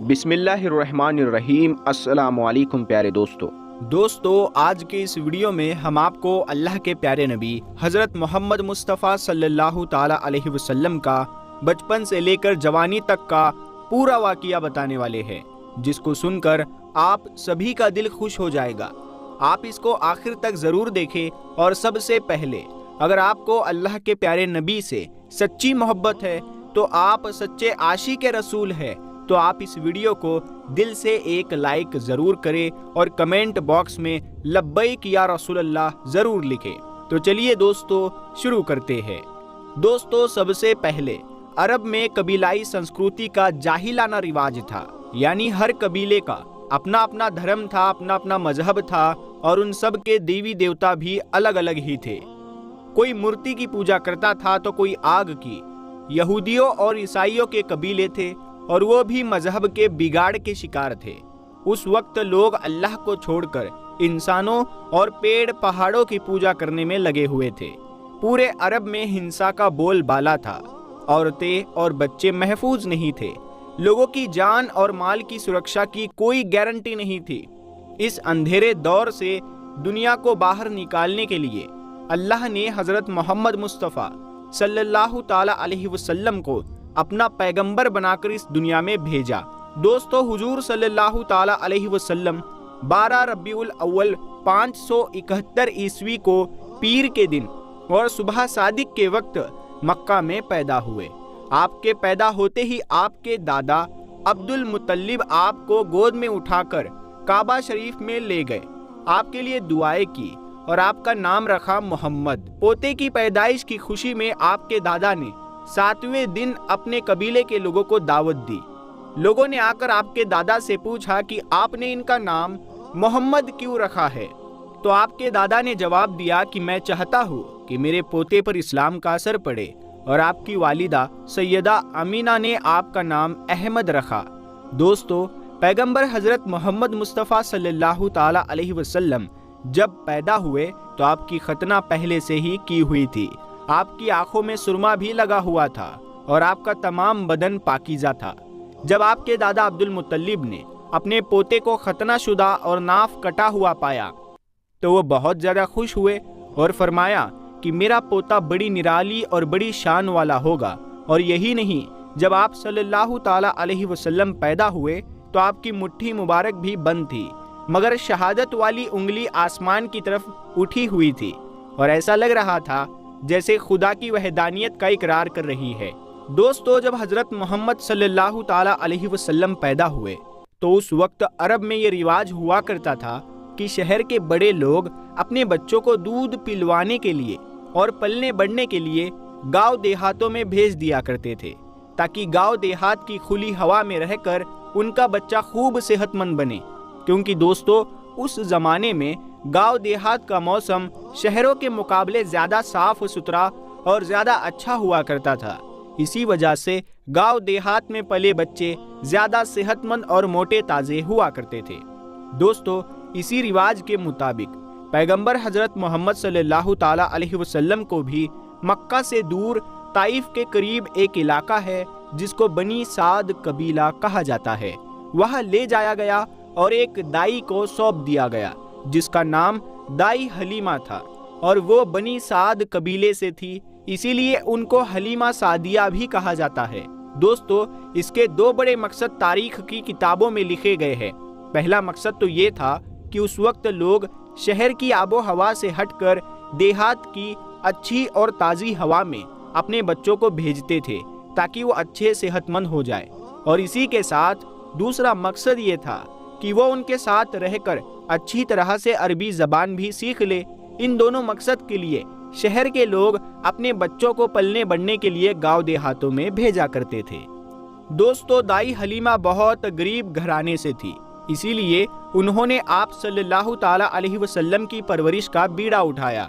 بسم اللہ الرحمن الرحیم۔ السلام علیکم پیارے دوستو، آج کے اس ویڈیو میں ہم آپ کو اللہ کے پیارے نبی حضرت محمد مصطفیٰ صلی اللہ تعالی علیہ وسلم کا بچپن سے لے کر جوانی تک کا پورا واقعہ بتانے والے ہیں، جس کو سن کر آپ سبھی کا دل خوش ہو جائے گا۔ آپ اس کو آخر تک ضرور دیکھیں، اور سب سے پہلے اگر آپ کو اللہ کے پیارے نبی سے سچی محبت ہے تو آپ سچے عاشق رسول ہے، تو آپ اس ویڈیو کو دل سے ایک لائک ضرور کریں اور کمنٹ باکس میں لبیک یا رسول اللہ ضرور لکھیں۔ تو چلیے دوستو شروع کرتے ہیں۔ دوستو، سب سے پہلے عرب میں قبیلائی سنسکرتی کا جاہلانہ رواج تھا، یعنی ہر قبیلے کا اپنا اپنا دھرم تھا، اپنا اپنا مذہب تھا، اور ان سب کے دیوی دیوتا بھی الگ الگ ہی تھے۔ کوئی مورتی کی پوجا کرتا تھا تو کوئی آگ کی۔ یہودیوں اور عیسائیوں کے قبیلے تھے، اور وہ بھی مذہب کے بگاڑ کے شکار تھے۔ اس وقت لوگ اللہ کو چھوڑ کر انسانوں اور پیڑ پہاڑوں کی پوجا کرنے میں لگے ہوئے تھے۔ پورے عرب میں ہنسا کا بول بالا تھا، عورتیں اور بچے محفوظ نہیں تھے، لوگوں کی جان اور مال کی سرکشا کی کوئی گارنٹی نہیں تھی۔ اس اندھیرے دور سے دنیا کو باہر نکالنے کے لیے اللہ نے حضرت محمد مصطفیٰ صلی اللہ تعالی علیہ وسلم کو اپنا پیغمبر بنا کر اس دنیا میں بھیجا۔ دوستو، حضور صلی اللہ تعالی علیہ وسلم 12 ربیع الاول 571 عیسوی کو پیر کے دن اور صبح صادق کے وقت مکہ میں پیدا ہوئے۔ آپ کے پیدا ہوتے ہی آپ کے دادا عبد المطلب آپ کو گود میں اٹھا کر کعبہ شریف میں لے گئے، آپ کے لیے دعائیں کی اور آپ کا نام رکھا محمد۔ پوتے کی پیدائش کی خوشی میں آپ کے دادا نے 7ویں دن اپنے قبیلے کے لوگوں کو دعوت دی۔ لوگوں نے آ کر آپ کے دادا سے پوچھا کہ آپ نے ان کا نام محمد کیوں رکھا ہے؟ تو آپ کے دادا نے جواب دیا کہ میں چاہتا ہوں کہ میرے پوتے پر اسلام کا اثر پڑے، اور آپ کی والدہ سیدہ امینہ نے آپ کا نام احمد رکھا۔ دوستو، پیغمبر حضرت محمد مصطفیٰ صلی اللہ تعالی علیہ وسلم جب پیدا ہوئے تو آپ کی ختنہ پہلے سے ہی کی ہوئی تھی۔ آپ کی آنکھوں میں سرما بھی لگا ہوا تھا، اور آپ کا تمام بدن پاکیزہ تھا۔ جب آپ کے دادا عبد المطلب نے اپنے پوتے کو ختنہ شدہ اور ناف کٹا ہوا پایا تو وہ بہت زیادہ خوش ہوئے اور فرمایا کہ میرا پوتا بڑی نرالی اور بڑی شان والا ہوگا۔ اور یہی نہیں، جب آپ صلی اللہ تعالی علیہ وسلم پیدا ہوئے تو آپ کی مٹھی مبارک بھی بند تھی، مگر شہادت والی انگلی آسمان کی طرف اٹھی ہوئی تھی، اور ایسا لگ رہا تھا جیسے خدا کی وحدانیت کا اقرار کر رہی ہے۔ دوستو، جب حضرت محمد صلی اللہ تعالی علیہ وسلم پیدا ہوئے تو اس وقت عرب میں یہ رواج ہوا کرتا تھا کہ شہر کے بڑے لوگ اپنے بچوں کو دودھ پلوانے کے لیے اور پلنے بڑھنے کے لیے گاؤں دیہاتوں میں بھیج دیا کرتے تھے، تاکہ گاؤں دیہات کی کھلی ہوا میں رہ کر ان کا بچہ خوب صحت مند بنے۔ کیونکہ دوستو، اس زمانے میں گاؤں دیہات کا موسم شہروں کے مقابلے زیادہ صاف ستھرا اور زیادہ اچھا ہوا کرتا تھا۔ اسی وجہ سے گاؤں دیہات میں پلے بچے زیادہ صحت مند اور موٹے تازے ہوا کرتے تھے۔ دوستو، اسی رواج کے مطابق پیغمبر حضرت محمد صلی اللہ تعالی علیہ وسلم کو بھی مکہ سے دور طائف کے قریب ایک علاقہ ہے جس کو بنی سعد قبیلہ کہا جاتا ہے، وہاں لے جایا گیا اور ایک دائی کو سونپ دیا گیا جس کا نام دائی حلیمہ تھا، اور وہ بنی سعد قبیلے سے تھی، اسی لیے ان کو حلیمہ سعدیہ بھی کہا جاتا ہے۔ دوستو، اس کے 2 بڑے مقصد تاریخ کی کتابوں میں لکھے گئے ہیں۔ پہلا مقصد تو یہ تھا کہ اس وقت لوگ شہر کی آب و ہوا سے ہٹ کر دیہات کی اچھی اور تازی ہوا میں اپنے بچوں کو بھیجتے تھے تاکہ وہ اچھے صحت مند ہو جائے، اور اسی کے ساتھ دوسرا مقصد یہ تھا کہ وہ ان کے ساتھ رہ کر اچھی طرح سے عربی زبان بھی سیکھ لے۔ ان دونوں مقصد کے لیے شہر کے لوگ اپنے بچوں کو پلنے بڑھنے کے لیے گاؤں دیہاتوں میں بھیجا کرتے تھے۔ دوستو، دائی حلیمہ بہت غریب گھرانے سے تھی، اسی لیے انہوں نے آپ صلی اللہ تعالی علیہ وسلم کی پرورش کا بیڑا اٹھایا،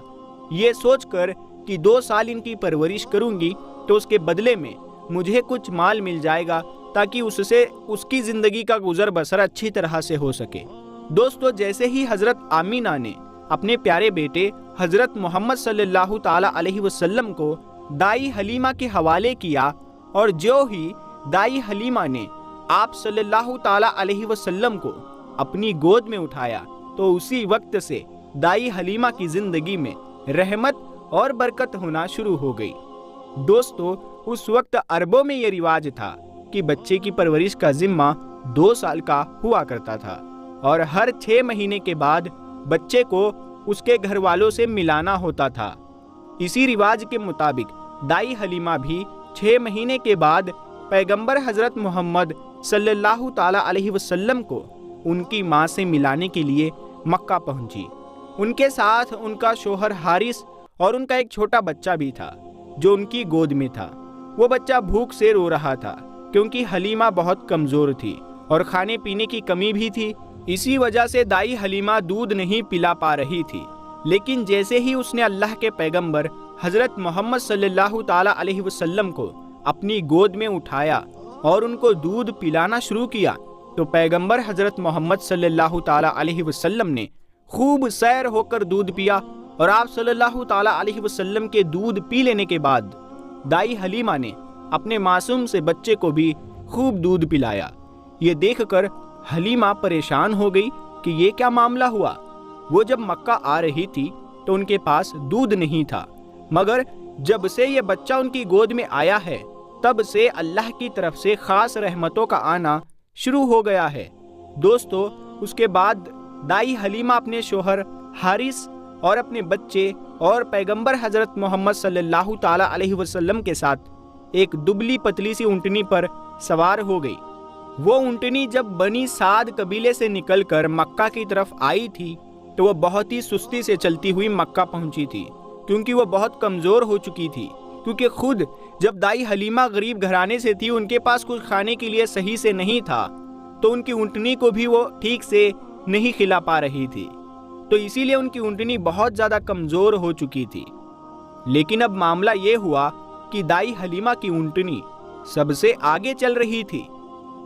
یہ سوچ کر کہ 2 سال ان کی پرورش کروں گی تو اس کے بدلے میں مجھے کچھ مال مل جائے گا تاکہ اس سے اس کی زندگی کا گزر بسر اچھی طرح سے ہو سکے۔ دوستو، جیسے ہی حضرت آمینہ نے اپنے پیارے بیٹے حضرت محمد صلی اللہ تعالی علیہ وسلم کو دائی حلیمہ کے حوالے کیا، اور جو ہی دائی حلیمہ نے آپ صلی اللہ تعالیٰ علیہ وسلم کو اپنی گود میں اٹھایا تو اسی وقت سے دائی حلیمہ کی زندگی میں رحمت اور برکت ہونا شروع ہو گئی۔ دوستو، اس وقت عربوں میں یہ رواج تھا کہ بچے کی پرورش کا ذمہ 2 سال کا ہوا کرتا تھا اور ہر 6 مہینے کے بعد بچے کو اس کے گھر والوں سے ملانا ہوتا تھا۔ اسی رواج کے مطابق دائی حلیمہ بھی 6 مہینے کے بعد پیغمبر حضرت محمد صلی اللہ تعالیٰ علیہ وسلم کو ان کی ماں سے ملانے کے لیے مکہ پہنچی۔ ان کے ساتھ ان کا شوہر حارث اور ان کا ایک چھوٹا بچہ بھی تھا جو ان کی گود میں تھا۔ وہ بچہ بھوک سے رو رہا تھا کیونکہ حلیمہ بہت کمزور تھی اور کھانے پینے کی کمی بھی تھی۔ اسی وجہ سے دائی حلیمہ دودھ نہیں پلا پا رہی تھی، لیکن جیسے ہی اس نے اللہ کے پیغمبر حضرت محمد صلی اللہ تعالیٰ علیہ وسلم کو اپنی گود میں اٹھایا اور ان کو دودھ پلانا شروع کیا تو پیغمبر حضرت محمد صلی اللہ تعالیٰ علیہ وسلم نے خوب سیر ہو کر دودھ پیا، اور آپ صلی اللہ تعالیٰ علیہ وسلم کے دودھ پی لینے کے بعد دائی حلیمہ نے اپنے معصوم سے بچے کو بھی خوب دودھ پلایا۔ یہ دیکھ کر حلیمہ پریشان ہو گئی کہ یہ کیا معاملہ ہوا۔ وہ جب مکہ آ رہی تھی تو ان کے پاس دودھ نہیں تھا، مگر جب سے یہ بچہ ان کی گود میں آیا ہے تب سے اللہ کی طرف سے خاص رحمتوں کا آنا شروع ہو گیا ہے۔ دوستو، اس کے بعد دائی حلیمہ اپنے شوہر حارث اور اپنے بچے اور پیغمبر حضرت محمد صلی اللہ تعالیٰ علیہ وسلم کے ساتھ ایک دبلی پتلی سی اونٹنی پر سوار ہو گئی۔ وہ اونٹنی جب بنی سعد قبیلے سے نکل کر مکہ کی طرف آئی تھی تو وہ بہت ہی سستی سے چلتی ہوئی مکہ پہنچی تھی، کیونکہ وہ بہت کمزور ہو چکی تھی، کیونکہ خود جب دائی حلیمہ غریب گھرانے سے تھی، ان کے پاس کچھ کھانے کے لیے صحیح سے نہیں تھا، تو ان کی اونٹنی کو بھی وہ ٹھیک سے نہیں کھلا پا رہی تھی، تو اسی لیے ان کی اونٹنی بہت زیادہ کمزور ہو چکی تھی۔ لیکن اب معاملہ یہ ہوا کہ دائی حلیمہ کی اونٹنی سب سے آگے چل رہی تھی۔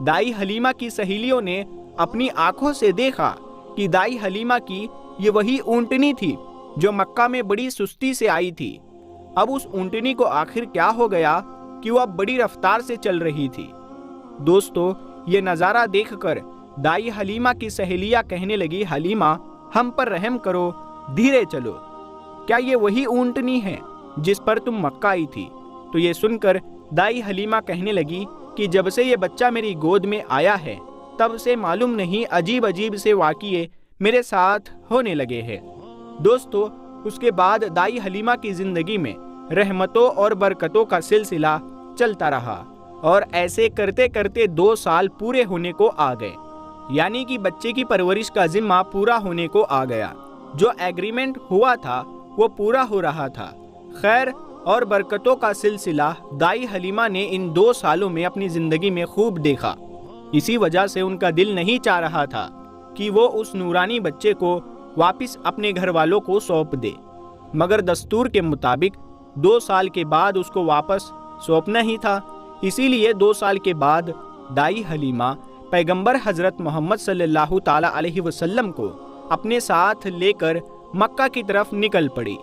دائی حلیمہ کی سہیلیوں نے اپنی آنکھوں سے دیکھا کہ دائی حلیمہ کی یہ وہی اونٹنی تھی جو مکہ میں بڑی سستی سے آئی تھی۔ اب اس اونٹنی کو آخر کیا ہو گیا کہ وہ اب بڑی رفتار سے چل رہی تھی۔ دوستو، یہ نظارہ دیکھ کر دائی حلیمہ کی سہیلیاں کہنے لگی، حلیمہ ہم پر رحم کرو، دھیرے چلو، کیا یہ وہی اونٹنی ہے جس پر تم مکہ آئی تھی؟ تو یہ سن کر دائی حلیمہ کہنے لگی کہ جب سے یہ بچہ میری گود میں آیا ہے تب سے معلوم نہیں عجیب عجیب سے واقعے میرے ساتھ ہونے لگے ہیں۔ دوستو، اس کے بعد دائی حلیمہ کی زندگی میں رحمتوں اور برکتوں کا سلسلہ چلتا رہا، اور ایسے کرتے کرتے 2 سال پورے ہونے کو آ گئے، یعنی کہ بچے کی پرورش کا ذمہ پورا ہونے کو آ گیا۔ جو ایگریمنٹ ہوا تھا وہ پورا ہو رہا تھا۔ خیر اور برکتوں کا سلسلہ دائی حلیمہ نے ان 2 سالوں میں اپنی زندگی میں خوب دیکھا۔ اسی وجہ سے ان کا دل نہیں چاہ رہا تھا کہ وہ اس نورانی بچے کو واپس اپنے گھر والوں کو سونپ دے، مگر دستور کے مطابق 2 سال کے بعد اس کو واپس سونپنا ہی تھا۔ اسی لیے 2 سال کے بعد دائی حلیمہ پیغمبر حضرت محمد صلی اللہ تعالیٰ علیہ وسلم کو اپنے ساتھ لے کر مکہ کی طرف نکل پڑی۔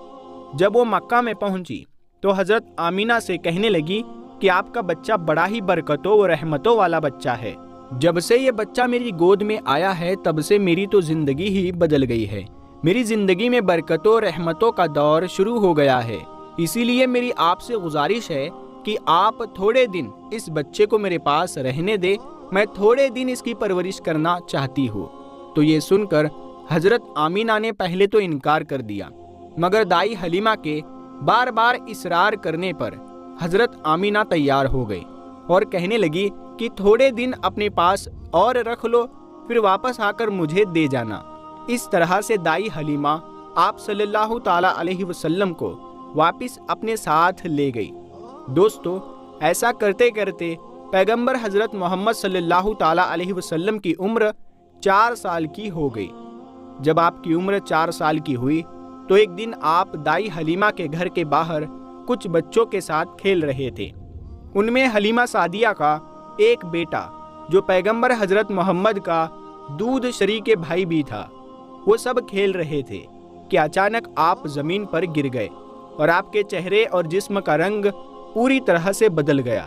جب وہ مکہ میں پہنچی تو حضرت آمینہ سے کہنے لگی کہ آپ کا بچہ بڑا ہی برکتوں و رحمتوں والا بچہ ہے۔ جب سے یہ بچہ میری گود میں آیا ہے تب سے میری تو زندگی ہی بدل گئی ہے۔ میری زندگی میں برکتوں و رحمتوں کا دور شروع ہو گیا ہے۔ اسی لیے میری آپ سے گزارش ہے کہ آپ تھوڑے دن اس بچے کو میرے پاس رہنے دے، میں تھوڑے دن اس کی پرورش کرنا چاہتی ہوں۔ تو یہ سن کر حضرت آمینہ نے پہلے تو انکار کر دیا، مگر دائی حلیمہ کے بار بار اصرار کرنے پر حضرت آمینہ تیار ہو گئی اور کہنے لگی کہ تھوڑے دن اپنے پاس اور رکھ لو، پھر واپس آ کر مجھے دے جانا۔ اس طرح سے دائی حلیمہ آپ صلی اللہ تعالیٰ علیہ وسلم کو واپس اپنے ساتھ لے گئی۔ دوستو، ایسا کرتے کرتے پیغمبر حضرت محمد صلی اللہ تعالیٰ علیہ وسلم کی عمر 4 سال کی ہو گئی۔ جب آپ کی عمر 4 سال کی ہوئی تو ایک دن آپ دائی حلیمہ کے گھر کے باہر کچھ بچوں کے ساتھ کھیل رہے تھے۔ ان میں حلیمہ سعدیہ کا ایک بیٹا جو پیغمبر حضرت محمد کا دودھ شریک بھائی بھی تھا، وہ سب کھیل رہے تھے کہ اچانک آپ زمین پر گر گئے اور آپ کے چہرے اور جسم کا رنگ پوری طرح سے بدل گیا۔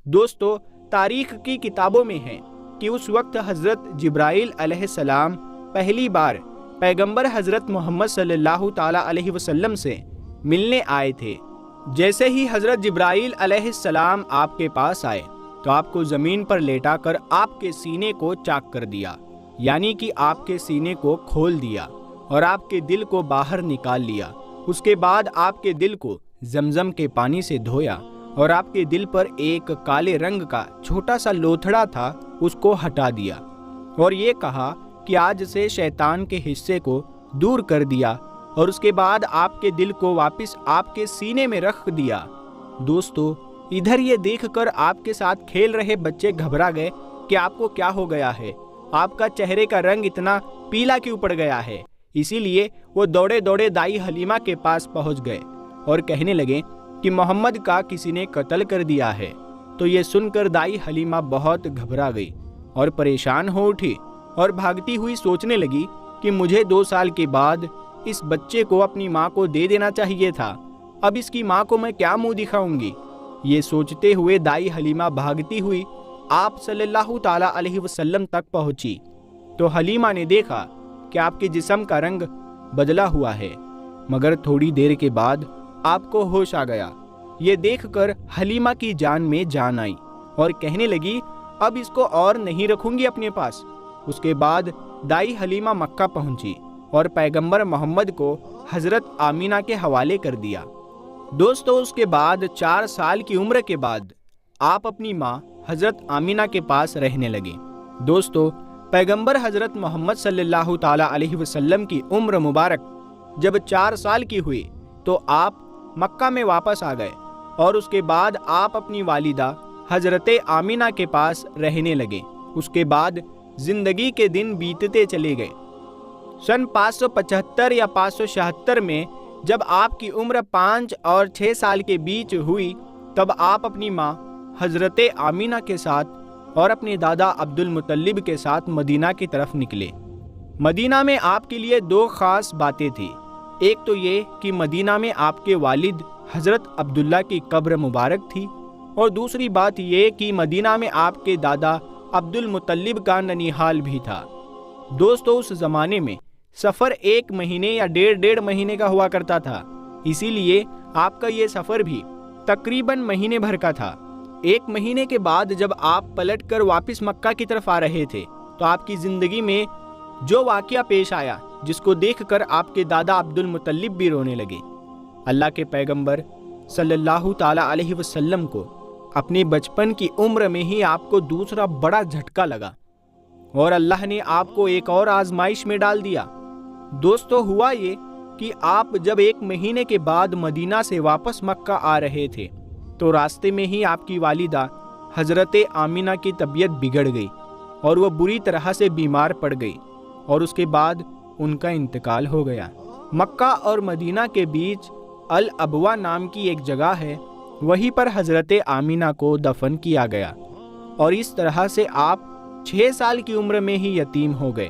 دوستو، تاریخ کی کتابوں میں ہے کہ اس وقت حضرت جبرائیل علیہ السلام پہلی بار پیغمبر حضرت محمد صلی اللہ تعالیٰ علیہ وسلم سے ملنے آئے تھے۔ جیسے ہی حضرت جبرائیل علیہ السلام آپ کے پاس آئے تو آپ کو زمین پر لیٹا کر آپ کے سینے کو چاک کر دیا، یعنی کہ آپ کے سینے کو کھول دیا اور آپ کے دل کو باہر نکال لیا۔ اس کے بعد آپ کے دل کو زمزم کے پانی سے دھویا اور آپ کے دل پر ایک کالے رنگ کا چھوٹا سا لوتھڑا تھا، اس کو ہٹا دیا اور یہ کہا کہ آج سے شیطان کے حصے کو دور کر دیا، اور اس کے بعد آپ کے دل کو واپس آپ کے سینے میں رکھ دیا۔ دوستو، ادھر یہ دیکھ کر آپ کے ساتھ کھیل رہے بچے گھبرا گئے کہ آپ کو کیا ہو گیا ہے، آپ کا چہرے کا رنگ اتنا پیلا کیوں پڑ گیا ہے۔ اسی لیے وہ دوڑے دوڑے دائی حلیمہ کے پاس پہنچ گئے اور کہنے لگے کہ محمد کا کسی نے قتل کر دیا ہے۔ تو یہ سن کر دائی حلیمہ بہت گھبرا گئی اور پریشان ہو اٹھی اور بھاگتی ہوئی سوچنے لگی کہ مجھے 2 سال کے بعد اس بچے کو اپنی ماں کو دے دینا چاہیے تھا، اب اس کی ماں کو میں کیا منہ دکھاؤں گی۔ یہ سوچتے ہوئے دائی حلیمہ بھاگتی ہوئی آپ صلی اللہ تعالیٰ علیہ وسلم تک پہنچی تو حلیمہ نے دیکھا کہ آپ کے جسم کا رنگ بدلا ہوا ہے، مگر تھوڑی دیر کے بعد آپ کو ہوش آ گیا۔ یہ دیکھ کر حلیمہ کی جان میں جان آئی اور کہنے لگی اب اس کو اور نہیں رکھوں گی اپنے پاس۔ اس کے بعد دائی حلیمہ مکہ پہنچی اور پیغمبر محمد کو حضرت آمینہ کے حوالے کر دیا۔ دوستو، اس کے بعد 4 سال کی عمر کے بعد آپ اپنی ماں حضرت آمینہ کے پاس رہنے لگے۔ دوستو، پیغمبر حضرت محمد صلی اللہ تعالیٰ علیہ وسلم کی عمر مبارک جب 4 سال کی ہوئی تو آپ مکہ میں واپس آ گئے اور اس کے بعد آپ اپنی والدہ حضرت آمینہ کے پاس رہنے لگے۔ اس کے بعد زندگی کے دن بیتتے چلے گئے۔ سن 575 یا 576 میں جب آپ کی عمر 5 اور 6 سال کے بیچ ہوئی تب آپ اپنی ماں حضرت آمینہ کے ساتھ اور اپنے دادا عبد المطلب کے ساتھ مدینہ کی طرف نکلے۔ مدینہ میں آپ کے لیے 2 خاص باتیں تھیں۔ ایک تو یہ کہ مدینہ میں آپ کے والد حضرت عبداللہ کی قبر مبارک تھی، اور دوسری بات یہ کہ مدینہ میں آپ کے دادا عبد المطلب کا ننیحال بھی تھا۔ دوستو، اس زمانے میں سفر 1 مہینے یا 1.5 مہینے کا ہوا کرتا تھا، اسی لیے آپ کا یہ سفر بھی تقریباً مہینے بھر کا تھا۔ 1 مہینے کے بعد جب آپ پلٹ کر واپس مکہ کی طرف آ رہے تھے تو آپ کی زندگی میں جو واقعہ پیش آیا جس کو دیکھ کر آپ کے دادا عبد المطلب بھی رونے لگے۔ اللہ کے پیغمبر صلی اللہ تعالیٰ علیہ وسلم کو اپنے بچپن کی عمر میں ہی آپ کو دوسرا بڑا جھٹکا لگا اور اللہ نے آپ کو ایک اور آزمائش میں ڈال دیا۔ دوستو، ہوا یہ کہ آپ جب 1 مہینے کے بعد مدینہ سے واپس مکہ آ رہے تھے تو راستے میں ہی آپ کی والدہ حضرت آمینہ کی طبیعت بگڑ گئی اور وہ بری طرح سے بیمار پڑ گئی اور اس کے بعد ان کا انتقال ہو گیا۔ مکہ اور مدینہ کے بیچ الابوا نام کی ایک جگہ ہے، وہیں پر حضرت آمینہ کو دفن کیا گیا، اور اس طرح سے آپ 6 سال کی عمر میں ہی یتیم ہو گئے۔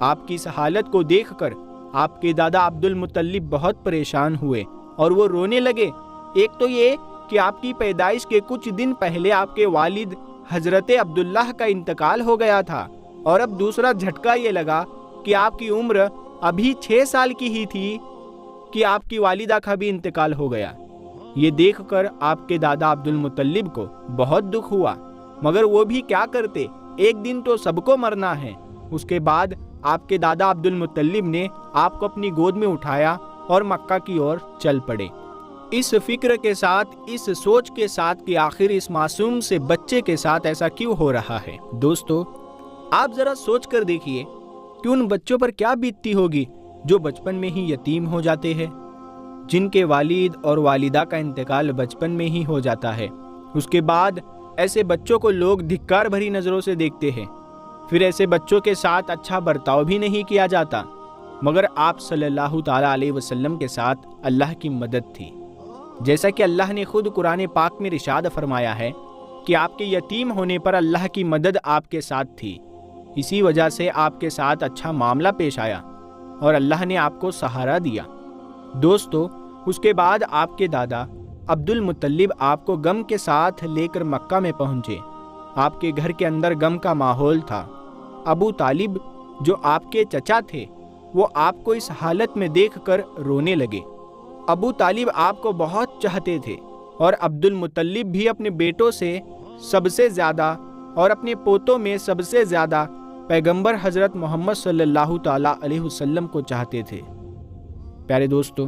آپ کی اس حالت کو دیکھ کر آپ کے دادا عبد المطلب بہت پریشان ہوئے اور وہ رونے لگے۔ ایک تو یہ کہ آپ کی پیدائش کے کچھ دن پہلے آپ کے والد حضرت عبداللہ کا انتقال ہو گیا تھا، اور اب دوسرا جھٹکا یہ لگا کہ آپ کی عمر ابھی 6 سال کی ہی تھی کہ آپ کی والدہ کا بھی انتقال ہو گیا۔ یہ دیکھ کر آپ کے دادا عبد المطلب کو بہت دکھ ہوا، مگر وہ بھی کیا کرتے، ایک دن تو سب کو مرنا ہے۔ اس کے بعد آپ کے دادا عبد المطلب نے آپ کو اپنی گود میں اٹھایا اور مکہ کی اور چل پڑے، اس فکر کے ساتھ، اس سوچ کے ساتھ کہ آخر اس معصوم سے بچے کے ساتھ ایسا کیوں ہو رہا ہے۔ دوستو، آپ ذرا سوچ کر دیکھیے کہ ان بچوں پر کیا بیتتی ہوگی جو بچپن میں ہی یتیم ہو جاتے ہیں، جن کے والد اور والدہ کا انتقال بچپن میں ہی ہو جاتا ہے۔ اس کے بعد ایسے بچوں کو لوگ دھکار بھری نظروں سے دیکھتے ہیں، پھر ایسے بچوں کے ساتھ اچھا برتاؤ بھی نہیں کیا جاتا، مگر آپ صلی اللہ تعالیٰ علیہ وسلم کے ساتھ اللہ کی مدد تھی۔ جیسا کہ اللہ نے خود قرآن پاک میں ارشاد فرمایا ہے کہ آپ کے یتیم ہونے پر اللہ کی مدد آپ کے ساتھ تھی، اسی وجہ سے آپ کے ساتھ اچھا معاملہ پیش آیا اور اللہ نے آپ کو سہارا دیا۔ دوستو، اس کے بعد آپ کے دادا عبد المطلب آپ کو غم کے ساتھ لے کر مکہ میں پہنچے آپ کے گھر کے اندر غم کا ماحول تھا۔ ابو طالب جو آپ کے چچا تھے وہ آپ کو اس حالت میں دیکھ کر رونے لگے۔ ابو طالب آپ کو بہت چاہتے تھے اور عبد المطلب بھی اپنے بیٹوں سے سب سے زیادہ اور اپنے پوتوں میں سب سے زیادہ پیغمبر حضرت محمد صلی اللہ تعالیٰ علیہ وسلم کو چاہتے تھے۔ پیارے دوستو،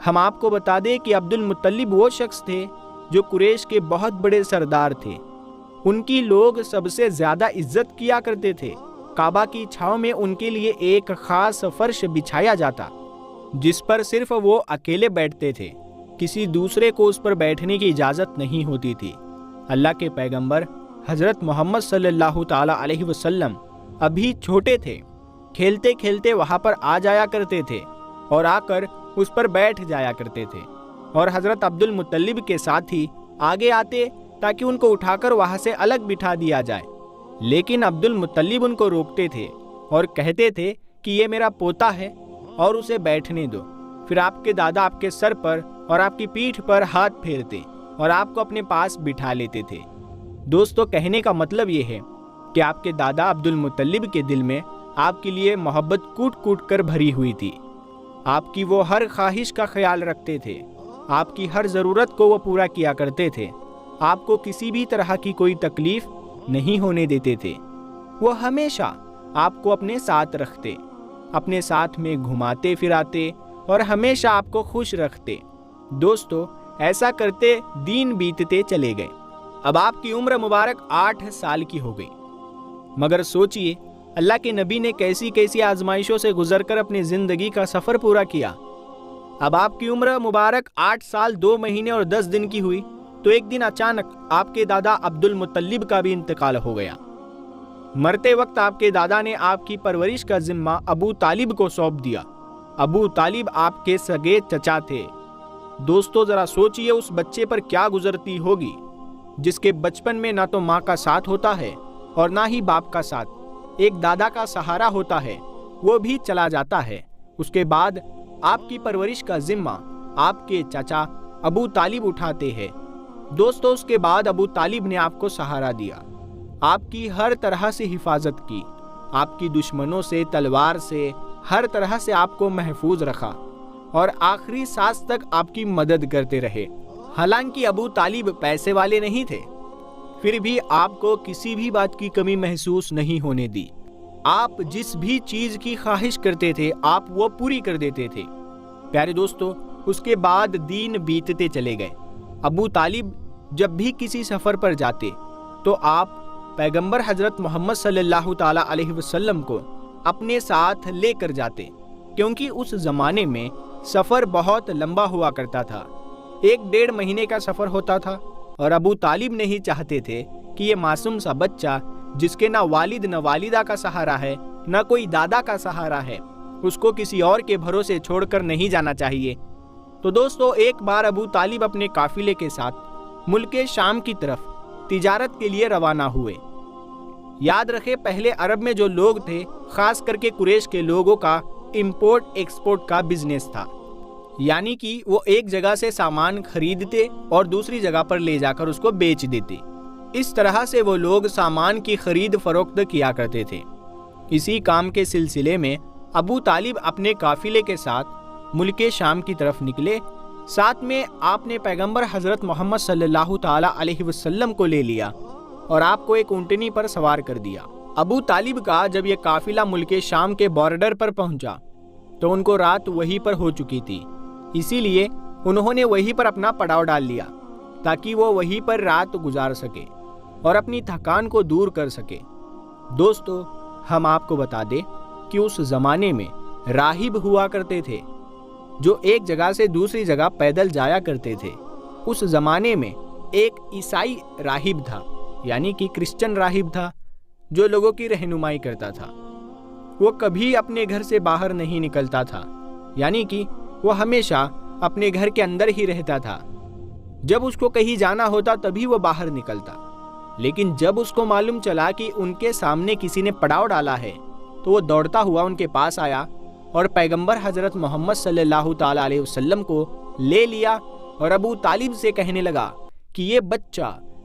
ہم آپ کو بتا دیں کہ عبد المطلب وہ شخص تھے جو قریش کے بہت بڑے سردار تھے۔ ان کی لوگ سب سے زیادہ عزت کیا کرتے تھے۔ کعبہ کی چھاؤں میں ان کے لیے ایک خاص فرش بچھایا جاتا جس پر صرف وہ اکیلے بیٹھتے تھے، کسی دوسرے کو اس پر بیٹھنے کی اجازت نہیں ہوتی تھی۔ اللہ کے پیغمبر حضرت محمد صلی اللہ تعالیٰ علیہ وسلم ابھی چھوٹے تھے، کھیلتے کھیلتے وہاں پر آ جایا کرتے تھے اور آ کر اس پر بیٹھ جایا کرتے تھے، اور حضرت عبد المطلب کے ساتھ ہی آگے آتے تاکہ ان کو اٹھا کر وہاں سے الگ بٹھا دیا جائے، لیکن عبد المطلب ان کو روکتے تھے اور کہتے تھے کہ یہ میرا پوتا ہے اور اسے بیٹھنے دو۔ پھر آپ کے دادا آپ کے سر پر اور آپ کی پیٹھ پر ہاتھ پھیرتے اور آپ کو اپنے پاس بٹھا لیتے تھے۔ دوستو، کہنے کا مطلب یہ ہے کہ آپ کے دادا عبد المطلب کے دل میں آپ کے لیے محبت کوٹ کوٹ کر بھری ہوئی تھی۔ آپ کی وہ ہر خواہش کا خیال رکھتے تھے، آپ کی ہر ضرورت کو وہ پورا کیا کرتے تھے، آپ کو کسی بھی طرح کی کوئی تکلیف نہیں ہونے دیتے تھے۔ وہ ہمیشہ آپ کو اپنے ساتھ رکھتے، اپنے ساتھ میں گھماتے پھراتے اور ہمیشہ آپ کو خوش رکھتے۔ دوستو، ایسا کرتے دن بیتتے چلے گئے۔ اب آپ کی عمر مبارک 8 سال کی ہو گئی، مگر سوچئے اللہ کے نبی نے کیسی کیسی آزمائشوں سے گزر کر اپنی زندگی کا سفر پورا کیا۔ اب آپ کی عمر مبارک 8 سال 2 مہینے اور 10 دن کی ہوئی تو ایک دن اچانک آپ کے دادا عبد المطلب کا بھی انتقال ہو گیا۔ مرتے وقت آپ کے دادا نے آپ کی پرورش کا ذمہ ابو طالب کو سونپ دیا۔ ابو طالب آپ کے سگے چچا تھے۔ دوستو، ذرا سوچئے اس بچے پر کیا گزرتی ہوگی جس کے بچپن میں نہ تو ماں کا ساتھ ہوتا ہے اور نہ ہی باپ کا ساتھ، ایک دادا کا سہارا ہوتا ہے، وہ بھی چلا جاتا ہے۔ اس کے بعد آپ کی پرورش کا ذمہ آپ کے چچا ابو طالب اٹھاتے ہیں۔ دوستو، اس کے بعد ابو طالب نے آپ کو سہارا دیا، آپ کی ہر طرح سے حفاظت کی، آپ کی دشمنوں سے، تلوار سے، ہر طرح سے آپ کو محفوظ رکھا اور آخری سانس تک آپ کی مدد کرتے رہے۔ حالانکہ ابو طالب پیسے والے نہیں تھے، پھر بھی آپ کو کسی بھی بات کی کمی محسوس نہیں ہونے دی۔ آپ جس بھی چیز کی خواہش کرتے تھے آپ وہ پوری کر دیتے تھے۔ پیارے دوستو، اس کے بعد دن بیتتے چلے گئے۔ ابو طالب جب بھی کسی سفر پر جاتے تو آپ پیغمبر حضرت محمد صلی اللہ تعالیٰ علیہ وسلم کو اپنے ساتھ لے کر جاتے، کیونکہ اس زمانے میں سفر بہت لمبا ہوا کرتا تھا، 1-1.5 مہینے کا سفر ہوتا تھا، اور ابو طالب نہیں چاہتے تھے کہ یہ معصوم سا بچہ جس کے نہ والد نہ والدہ کا سہارا ہے، نہ کوئی دادا کا سہارا ہے، اس کو کسی اور کے بھروسے چھوڑ کر نہیں جانا چاہیے۔ تو دوستو، ایک بار ابو طالب اپنے قافلے کے ساتھ ملک شام کی طرف تجارت کے لیے روانہ ہوئے۔ یاد رکھے، پہلے عرب میں جو لوگ تھے، خاص کر کے قریش کے لوگوں کا امپورٹ ایکسپورٹ کا بزنس تھا، یعنی کہ وہ ایک جگہ سے سامان خریدتے اور دوسری جگہ پر لے جا کر اس کو بیچ دیتے۔ اس طرح سے وہ لوگ سامان کی خرید فروخت کیا کرتے تھے۔ اسی کام کے سلسلے میں ابو طالب اپنے قافلے کے ساتھ ملک شام کی طرف نکلے۔ ساتھ میں آپ نے پیغمبر حضرت محمد صلی اللہ تعالیٰ علیہ وسلم کو لے لیا اور آپ کو ایک اونٹنی پر سوار کر دیا۔ ابو طالب کا جب یہ قافلہ ملک شام کے بارڈر پر پہنچا تو ان کو رات وہیں پر ہو چکی تھی، اسی لیے انہوں نے وہیں پر اپنا پڑاؤ ڈال لیا تاکہ وہ وہیں پر رات گزار سکے اور اپنی تھکان کو دور کر سکے۔ دوستو، ہم آپ کو بتا دیں کہ اس زمانے میں راہب ہوا کرتے تھے جو ایک جگہ سے دوسری جگہ پیدل جایا کرتے تھے۔ اس زمانے میں ایک عیسائی راہب تھا، یعنی کہ کرسچن راہب تھا، جو لوگوں کی رہنمائی کرتا تھا۔ وہ کبھی اپنے گھر سے باہر نہیں نکلتا تھا، یعنی کہ وہ ہمیشہ اپنے گھر کے اندر ہی رہتا تھا۔ جب اس کو کہیں جانا ہوتا تبھی وہ باہر نکلتا، لیکن جب اس کو معلوم چلا کہ ان کے سامنے کسی نے پڑاؤ ڈالا ہے تو وہ دوڑتا ہوا ان کے پاس آیا اور پیغمبر حضرت محمد صلی اللہ تعالیٰ علیہ وسلم کو لے لیا اور ابو طالب سے کہنے لگا کہ یہ بچہ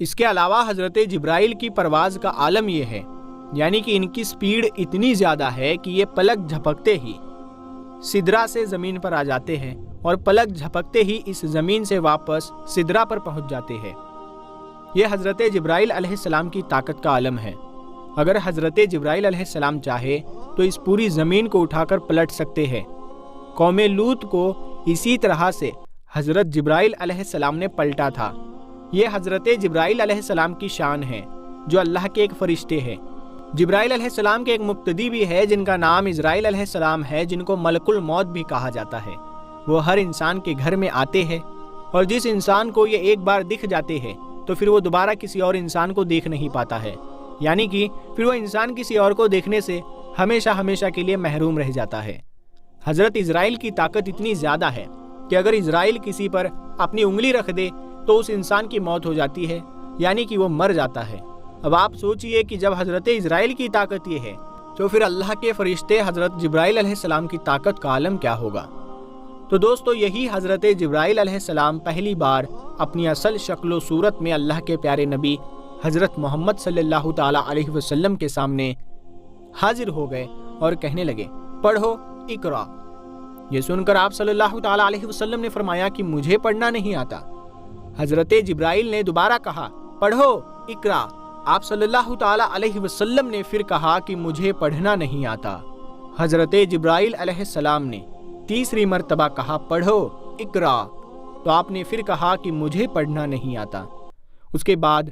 اس کے علاوہ حضرت جبرائیل کی پرواز کا عالم یہ ہے، یعنی کہ ان کی سپیڈ اتنی زیادہ ہے کہ یہ پلک جھپکتے ہی سدرہ سے زمین پر آ جاتے ہیں اور پلک جھپکتے ہی اس زمین سے واپس سدرہ پر پہنچ جاتے ہیں۔ یہ حضرت جبرائیل علیہ السلام کی طاقت کا عالم ہے۔ اگر حضرت جبرائیل علیہ السلام چاہے تو اس پوری زمین کو اٹھا کر پلٹ سکتے ہیں۔ قوم لوط کو اسی طرح سے حضرت جبرائیل علیہ السلام نے پلٹا تھا۔ یہ حضرت جبرائیل علیہ السلام کی شان ہے جو اللہ کے ایک فرشتے ہیں۔ جبرائیل علیہ السلام کے ایک مقتدی بھی ہے جن کا نام اسرائیل علیہ السلام ہے، جن کو ملک الموت بھی کہا جاتا ہے۔ وہ ہر انسان کے گھر میں آتے ہیں اور جس انسان کو یہ ایک بار دکھ جاتے ہیں تو پھر وہ دوبارہ کسی اور انسان کو دیکھ نہیں پاتا ہے، یعنی کہ پھر وہ انسان کسی اور کو دیکھنے سے ہمیشہ ہمیشہ کے لیے محروم رہ جاتا ہے۔ حضرت اسرائیل کی طاقت اتنی زیادہ ہے کہ اگر اسرائیل کسی پر اپنی انگلی رکھ دے تو اس انسان کی موت ہو جاتی ہے، یعنی کہ وہ مر جاتا ہے۔ اب آپ سوچئے کہ جب حضرت اسرائیل کی طاقت یہ ہے تو پھر اللہ کے فرشتے حضرت جبرائیل علیہ السلام کی طاقت کا عالم کیا ہوگا۔ تو دوستو، یہی حضرت جبرائیل علیہ السلام پہلی بار اپنی اصل شکل و صورت میں اللہ کے پیارے نبی حضرت محمد صلی اللہ تعالی علیہ وسلم کے سامنے حاضر ہو گئے اور کہنے لگے، پڑھو اقرا۔ یہ سن کر آپ صلی اللہ تعالی علیہ وسلم نے فرمایا کہ مجھے پڑھنا نہیں آتا۔ حضرت جبرائیل نے دوبارہ کہا، پڑھو اقرا۔ آپ صلی اللہ تعالی علیہ وسلم نے پھر کہا کہ مجھے پڑھنا نہیں آتا۔ حضرت جبرائیل علیہ السلام نے تیسری مرتبہ کہا، پڑھو اقرا، تو آپ نے پھر کہا کہ مجھے پڑھنا نہیں آتا۔ اس کے بعد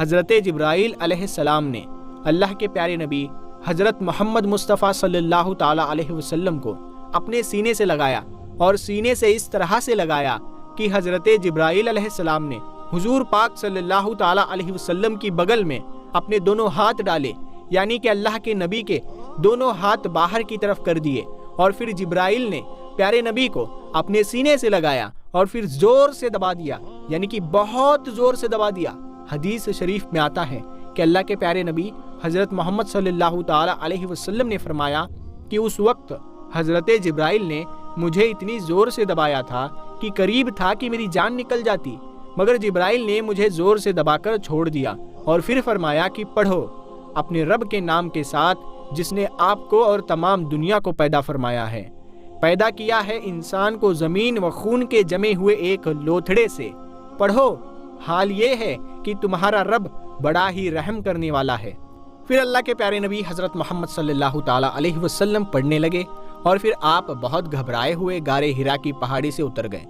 حضرت جبرائیل علیہ السلام نے اللہ کے پیارے نبی حضرت محمد مصطفیٰ صلی اللہ تعالی علیہ وسلم کو اپنے سینے سے لگایا، اور سینے سے اس طرح سے لگایا کہ حضرت جبرائیل علیہ السلام نے حضور پاک صلی اللہ تعالی علیہ وسلم کی بغل میں اپنے دونوں ہاتھ ڈالے، یعنی کہ اللہ کے نبی کے دونوں ہاتھ باہر کی طرف کر دیے، اور پھر جبرائیل نے پیارے نبی کو اپنے سینے سے لگایا اور پھر زور سے دبا دیا، یعنی کہ بہت زور سے دبا دیا۔ حدیث شریف میں آتا ہے کہ اللہ کے پیارے نبی حضرت محمد صلی اللہ تعالی علیہ وسلم نے فرمایا کہ اس وقت حضرت جبرائیل نے مجھے اتنی زور سے دبایا تھا کہ قریب تھا کہ میری جان نکل جاتی، مگر جبرائیل نے مجھے زور سے دبا کر چھوڑ دیا اور پھر فرمایا کہ پڑھو اپنے رب کے نام کے ساتھ جس نے آپ کو اور تمام دنیا کو پیدا فرمایا ہے، پیدا کیا ہے انسان کو زمین و خون کے جمے ہوئے ایک لوتھڑے سے۔ پڑھو، حال یہ ہے کہ تمہارا رب بڑا ہی رحم کرنے والا ہے۔ پھر اللہ کے پیارے نبی حضرت محمد صلی اللہ تعالی علیہ وسلم پڑھنے لگے، اور پھر آپ بہت گھبرائے ہوئے غار ہرا کی پہاڑی سے اتر گئے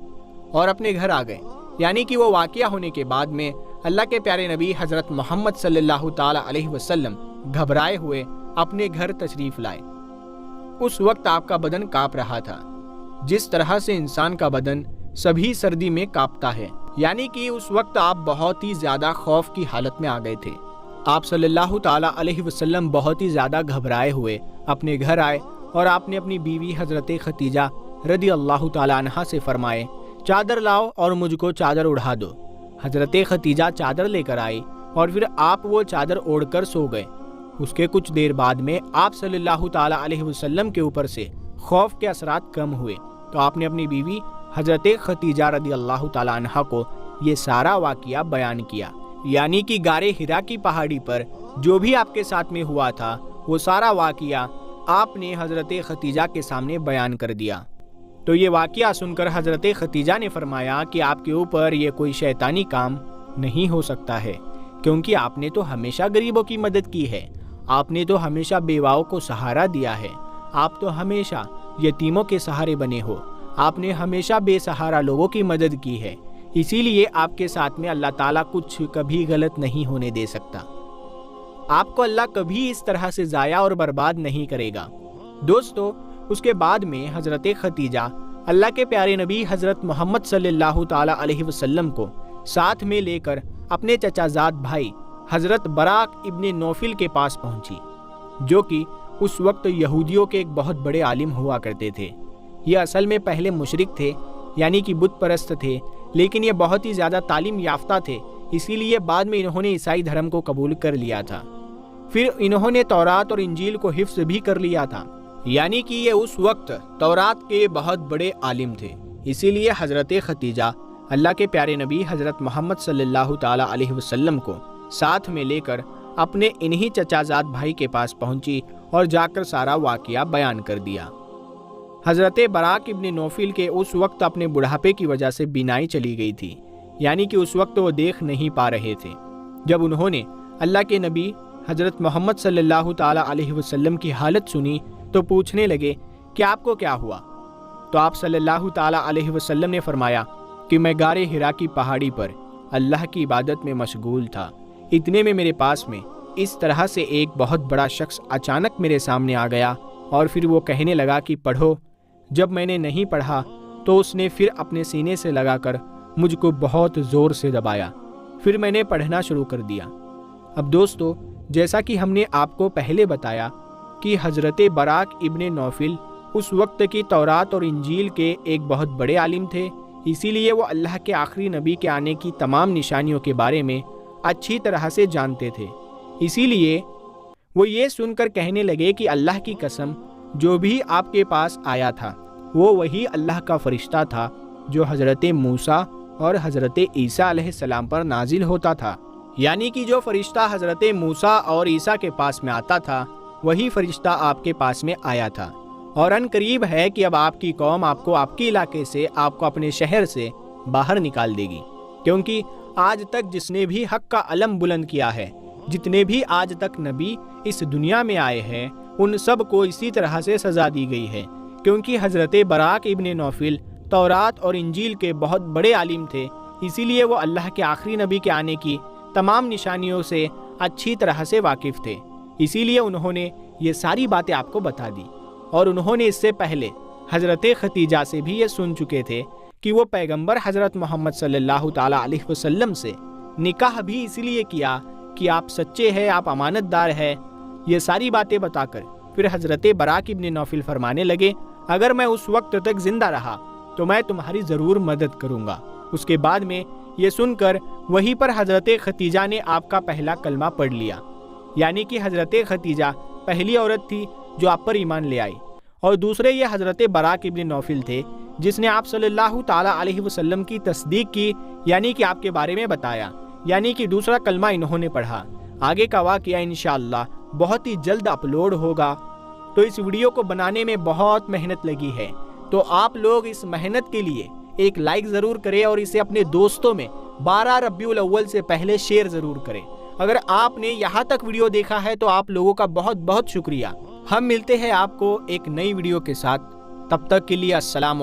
اور اپنے گھر آ گئے، یعنی کہ وہ واقعہ ہونے کے بعد میں اللہ کے پیارے نبی حضرت محمد صلی اللہ تعالی علیہ وسلم گھبرائے ہوئے اپنے گھر تشریف لائے۔ اس وقت آپ کا بدن کانپ رہا تھا، جس طرح سے انسان کا بدن سبھی سردی میں کانپتا ہے، یعنی کہ اس وقت آپ بہت ہی زیادہ خوف کی حالت میں آ گئے تھے۔ آپ صلی اللہ تعالی علیہ وسلم بہت ہی زیادہ گھبرائے ہوئے اپنے گھر آئے، اور آپ نے اپنی بیوی حضرت خدیجہ رضی اللہ تعالی عنہا سے فرمائے، چادر لاؤ اور مجھ کو چادر اڑا دو۔ حضرت خدیجہ چادر لے کر آئی اور پھر آپ وہ چادر اوڑھ کر سو گئے۔ اس کے کچھ دیر بعد میں آپ صلی اللہ تعالی علیہ وسلم کے اوپر سے خوف کے اثرات کم ہوئے، تو آپ نے اپنی بیوی حضرت خدیجہ رضی اللہ تعالی عنہا کو یہ سارا واقعہ بیان کیا، یعنی کہ غار ہرا کی پہاڑی پر جو بھی آپ کے ساتھ میں ہوا تھا وہ سارا واقعہ آپ نے حضرت خدیجہ کے سامنے بیان کر دیا۔ تو یہ واقعہ سن کر حضرت خدیجہ نے فرمایا کہ آپ کے اوپر یہ کوئی شیطانی کام نہیں ہو سکتا ہے، کیونکہ آپ نے تو ہمیشہ غریبوں کی مدد کی ہے، آپ نے تو ہمیشہ بیواؤں کو سہارا دیا ہے، آپ تو ہمیشہ یتیموں کے سہارے بنے ہو، آپ نے ہمیشہ بے سہارا لوگوں کی مدد کی ہے، اسی لیے آپ کے ساتھ میں اللہ تعالیٰ کچھ کبھی غلط نہیں ہونے دے سکتا۔ آپ کو اللہ کبھی اس طرح سے ضائع اور برباد نہیں کرے گا۔ دوستو، اس کے بعد میں حضرت خدیجہ اللہ کے پیارے نبی حضرت محمد صلی اللہ تعالی علیہ وسلم کو ساتھ میں لے کر اپنے چچا زاد بھائی حضرت براق ابن نوفل کے پاس پہنچی، جو کہ اس وقت یہودیوں کے ایک بہت بڑے عالم ہوا کرتے تھے۔ یہ اصل میں پہلے مشرک تھے، یعنی کہ بت پرست تھے، لیکن یہ بہت ہی زیادہ تعلیم یافتہ تھے، اسی لیے بعد میں انہوں نے عیسائی دھرم کو قبول کر لیا تھا۔ پھر انہوں نے تورات اور انجیل کو حفظ بھی کر لیا تھا، یعنی کہ یہ اس وقت تورات کے بہت بڑے عالم تھے۔ اسی لیے حضرت خدیجہ اللہ کے پیارے نبی حضرت محمد صلی اللہ تعالیٰ علیہ وسلم کو ساتھ میں لے کر اپنے انہی چچا زاد بھائی کے پاس پہنچی اور جا کر سارا واقعہ بیان کر دیا۔ حضرت براق ابن نوفل کے اس وقت اپنے بڑھاپے کی وجہ سے بینائی چلی گئی تھی، یعنی کہ اس وقت وہ دیکھ نہیں پا رہے تھے۔ جب انہوں نے اللہ کے نبی حضرت محمد صلی اللہ تعالیٰ علیہ وسلم کی حالت سنی تو پوچھنے لگے کہ آپ کو کیا ہوا؟ تو آپ صلی اللہ تعالیٰ علیہ وسلم نے فرمایا کہ میں غار حرا کی پہاڑی پر اللہ کی عبادت میں مشغول تھا، اتنے میں میرے پاس میں اس طرح سے ایک بہت بڑا شخص اچانک میرے سامنے آ گیا اور پھر وہ کہنے لگا کہ پڑھو۔ جب میں نے نہیں پڑھا تو اس نے پھر اپنے سینے سے لگا کر مجھ کو بہت زور سے دبایا، پھر میں نے پڑھنا شروع کر دیا۔ اب دوستو، جیسا کہ ہم نے آپ کو پہلے بتایا کہ حضرت براق ابن نوفل اس وقت کی تورات اور انجیل کے ایک بہت بڑے عالم تھے، اسی لیے وہ اللہ کے آخری نبی کے آنے کی تمام نشانیوں کے بارے میں اچھی طرح سے جانتے تھے۔ اسی لیے وہ یہ سن کر کہنے لگے کہ اللہ کی قسم، جو بھی آپ کے پاس آیا تھا وہ وہی اللہ کا فرشتہ تھا جو حضرت موسیٰ اور حضرت عیسیٰ علیہ السلام پر نازل ہوتا تھا، یعنی کہ جو فرشتہ حضرت موسیٰ اور عیسیٰ کے پاس میں آتا تھا وہی فرشتہ آپ کے پاس میں آیا تھا۔ اور ان قریب ہے کہ اب آپ کی قوم آپ کو آپ کے علاقے سے، آپ کو اپنے شہر سے باہر نکال دے گی، کیونکہ آج تک جس نے بھی حق کا علم بلند کیا ہے، جتنے بھی آج تک نبی اس دنیا میں آئے ہیں، ان سب کو اسی طرح سے سزا دی گئی ہے، کیونکہ حضرت براق ابن نوفل تورات اور انجیل کے بہت بڑے عالم تھے، اسی لیے وہ اللہ کے آخری نبی کے آنے کی تمام نشانیوں سے اچھی طرح سے واقف تھے، اسی لیے انہوں نے یہ ساری باتیں آپ کو بتا دی۔ اور انہوں نے اس سے پہلے حضرت ختیجہ سے بھی یہ سن چکے تھے کہ وہ پیغمبر حضرت محمد صلی اللہ تعالیٰ علیہ وسلم سے نکاح بھی اسی لیے کیا کہ آپ سچے ہیں، آپ امانت دار ہیں۔ یہ ساری باتیں بتا کر پھر حضرت براق ابن نوفل فرمانے لگے، اگر میں اس وقت تک زندہ رہا تو میں تمہاری ضرور مدد کروں گا۔ اس کے بعد میں یہ سن کر وہیں پر حضرت ختیجہ نے آپ کا پہلا کلمہ پڑھ لیا، یعنی کہ حضرت ختیجہ پہلی عورت تھی جو آپ پر ایمان لے آئی، اور دوسرے یہ حضرت براق ابن نوفل تھے جس نے آپ صلی اللہ تعالیٰ علیہ وسلم کی تصدیق کی، یعنی کہ آپ کے بارے میں بتایا، یعنی کہ دوسرا کلمہ انہوں نے پڑھا۔ آگے کا واقعہ انشاءاللہ بہت ہی جلد اپلوڈ ہوگا، تو اس ویڈیو کو بنانے میں بہت محنت لگی ہے، تو آپ لوگ اس محنت کے لیے ایک لائک ضرور کریں اور اسے اپنے دوستوں میں 12 ربیع الاول سے پہلے شیئر ضرور کریں۔ اگر آپ نے یہاں تک ویڈیو دیکھا ہے تو آپ لوگوں کا بہت بہت شکریہ۔ ہم ملتے ہیں آپ کو ایک نئی ویڈیو کے ساتھ، تب تک کے لیے السلام علیکم۔